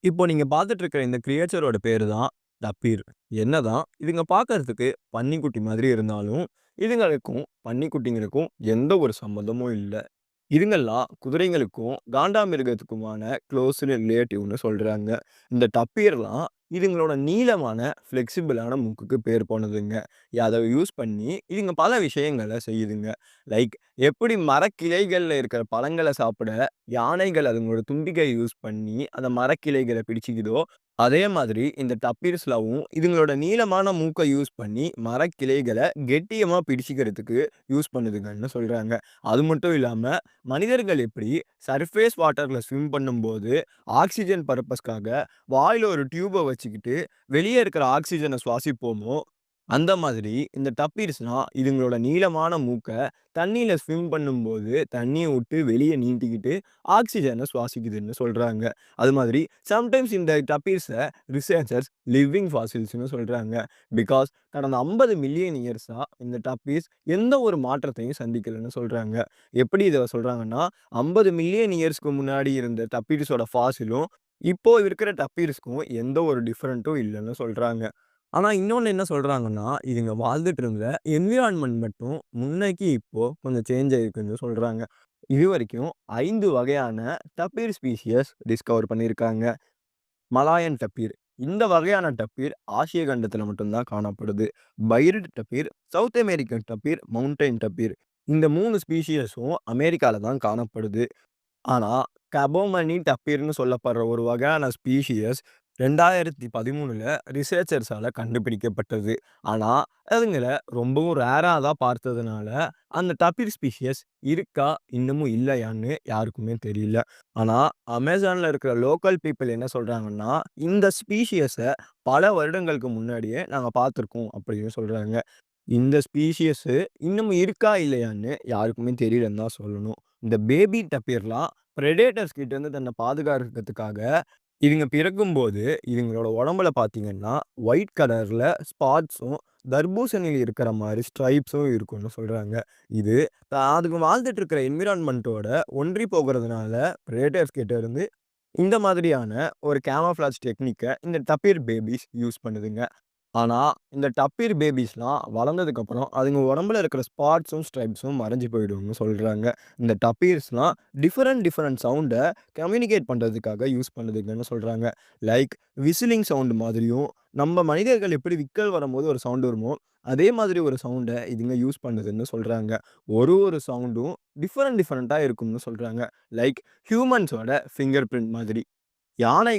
இப்போ நீங்க பார்த்துட்டு இருக்கிற இந்த கிரியேச்சரோட பேரு தான் டப்பீர். என்னதான் இதுங்க பார்க்கறதுக்கு பன்னிக்குட்டி மாதிரி இருந்தாலும், இதுங்களுக்கும் பன்னிக்குட்டிங்களுக்கும் எந்த ஒரு சம்மந்தமும் இல்ல. இதுங்கெல்லாம் குதிரைங்களுக்கும், காண்டாமிருகத்துக்குமான குளோஸ்டு ரிலேட்டிவ்னு சொல்றாங்க. இந்த டப்பீர்லாம் இதுங்களோட நீளமான, ஃப்ளெக்சிபிளான மூக்குக்கு பேர் போனதுங்க. அத யூஸ் பண்ணி இதுங்க பல விஷயங்கள செய்யுதுங்க. லைக் எப்படி மரக்கிளைகள்ல இருக்கிற பழங்கள சாப்பிட யானைகள் அதுங்களோட தும்பிக்கைய யூஸ் பண்ணி அந்த மரக்கிளைகள பிடிச்சுக்குதோ, அதே மாதிரி இந்த டப்பீர்ஸ்லாவும் இதுங்களோட நீளமான மூக்க யூஸ் பண்ணி மரக்கிளைகள கெட்டியமா பிடிச்சுக்கிறதுக்கு யூஸ் பண்ணுதுங்கன்னு சொல்றாங்க. அது மட்டும் இல்லாம மனிதர்கள் எப்படி சர்ஃபேஸ் வாட்டர்ல ஸ்விம் பண்ணும்போது ஆக்ஸிஜன் பர்ப்பஸ்க்காக வாயில ஒரு டியூப வச்சுக்கிட்டு வெளியே இருக்கிற ஆக்ஸிஜனை சுவாசிப்போமோ, அந்த மாதிரி இந்த டப்பீர்ஸ்லாம் இதுங்களோட நீளமான மூக்க தண்ணீல ஸ்விம் பண்ணும்போது தண்ணிய விட்டு வெளிய நீட்டிக்கிட்டு ஆக்ஸிஜனை சுவாசிக்குதுன்னு சொல்றாங்க. அது மாதிரி சம்டைம்ஸ் இந்த டப்பீர்ஸ ரிசர்ச்சர்ஸ் லிவிங் ஃபாசில்ஸ்ன்னு சொல்றாங்க. பிகாஸ் கடந்த 50 மில்லியன் இயர்ஸா இந்த டப்பீஸ் எந்த ஒரு மாற்றத்தையும் சந்திக்கலன்னு சொல்றாங்க. எப்படி இத சொல்றாங்கன்னா, 50 மில்லியன் இயர்ஸ்க்கு முன்னாடி இருந்த டப்பீர்ஸோட ஃபாசிலும், இப்போ இருக்கிற டப்பீர்ஸ்க்கும் எந்த ஒரு டிஃபரண்ட்டும் இல்லன்னு சொல்றாங்க. ஆனா இன்னொன்னு என்ன சொல்றாங்கன்னா, இதுங்க வாழ்ந்துட்டு இருந்த என்விரான்மென்ட் மட்டும் முன்னைக்கு இப்போ கொஞ்சம் சேஞ்ச் ஆயிருக்குன்னு சொல்றாங்க. இதுவரைக்கும் 5 வகையான டப்பீர் ஸ்பீசியஸ் டிஸ்கவர் பண்ணியிருக்காங்க. மலாயன் டப்பீர். இந்த வகையான டப்பீர் ஆசிய கண்டத்தில மட்டும் தான் காணப்படுது. பைரிட் டப்பீர், சவுத் அமெரிக்கன் டப்பீர், மவுண்டைன் டப்பீர். இந்த 3 ஸ்பீசியஸும் அமெரிக்கால தான் காணப்படுது. ஆனா, கபோமனி டப்பீர்ன்னு சொல்லப்படுற ஒரு வகையான ஸ்பீஷியஸ் 2013ல ரிசர்ச்சர்ஸால கண்டுபிடிக்கப்பட்டது. ஆனா, அதுங்கள ரொம்பவும் ரேரா தான் பார்த்ததுனால, அந்த டப்பீர் ஸ்பீஷியஸ் இருக்கா, இன்னமும் இல்லையான்னு யாருக்குமே தெரியல. ஆனா, அமேசான்ல இருக்கிற லோக்கல் பீப்பிள் என்ன சொல்றாங்கன்னா, இந்த ஸ்பீஷியஸ பல வருடங்களுக்கு முன்னாடியே நாங்க பார்த்துருக்கோம் அப்படின்னு சொல்றாங்க. இந்த ஸ்பீஷியஸ் இன்னும் இருக்கா இல்லையான்னு யாருக்குமே தெரியலன்னு தான் சொல்லணும். இந்த பேபி டப்பீர்லாம் பிரெடேட்டர்ஸ் கிட்ட இருந்து தன்னை பாதுகாக்கிறதுக்காக இதுங்க பிறக்கும்போது இதுங்களோட உடம்புல பார்த்தீங்கன்னா ஒயிட் கலர்ல ஸ்பாட்ஸும் தர்பூசணியில் இருக்கிற மாதிரி ஸ்ட்ரைப்ஸும் இருக்கும்னு சொல்றாங்க. இது அதுக்கு வாழ்ந்துட்டு இருக்கிற என்விரான்மெண்ட்டோட ஒன்றி போகிறதுனால பிரெடேட்டர்ஸ் கிட்ட இருந்து இந்த மாதிரியான ஒரு கேமோஃப்ளாஜ் டெக்னிக்க இந்த டப்பீர் பேபிஸ் யூஸ் பண்ணுதுங்க. ஆனா, இந்த டப்பீர் பேபீஸ்லாம் வளர்ந்ததுக்கப்புறம், அதுங்க உடம்புல இருக்கிற ஸ்பாட்ஸும், ஸ்ட்ரைப்ஸும் மறைஞ்சு போயிடும்னு சொல்றாங்க. இந்த டப்பீர்ஸ்லாம் டிஃபரண்ட் சவுண்ட கம்யூனிகேட் பண்றதுக்காக யூஸ் பண்ணுதுங்கன்னு சொல்றாங்க. லைக் விசிலிங் சவுண்ட் மாதிரியும், நம்ம மனிதர்கள் எப்படி விக்கல் வரும்போது ஒரு சவுண்ட் வருமோ, அதே மாதிரி ஒரு சவுண்ட இதுங்க யூஸ் பண்ணுதுன்னு சொல்றாங்க. ஒரு சவுண்டும் டிஃபரண்டா இருக்கும்னு சொல்றாங்க. லைக் ஹியூமன்ஸோட ஃபிங்கர் பிரிண்ட் மாதிரி. யானை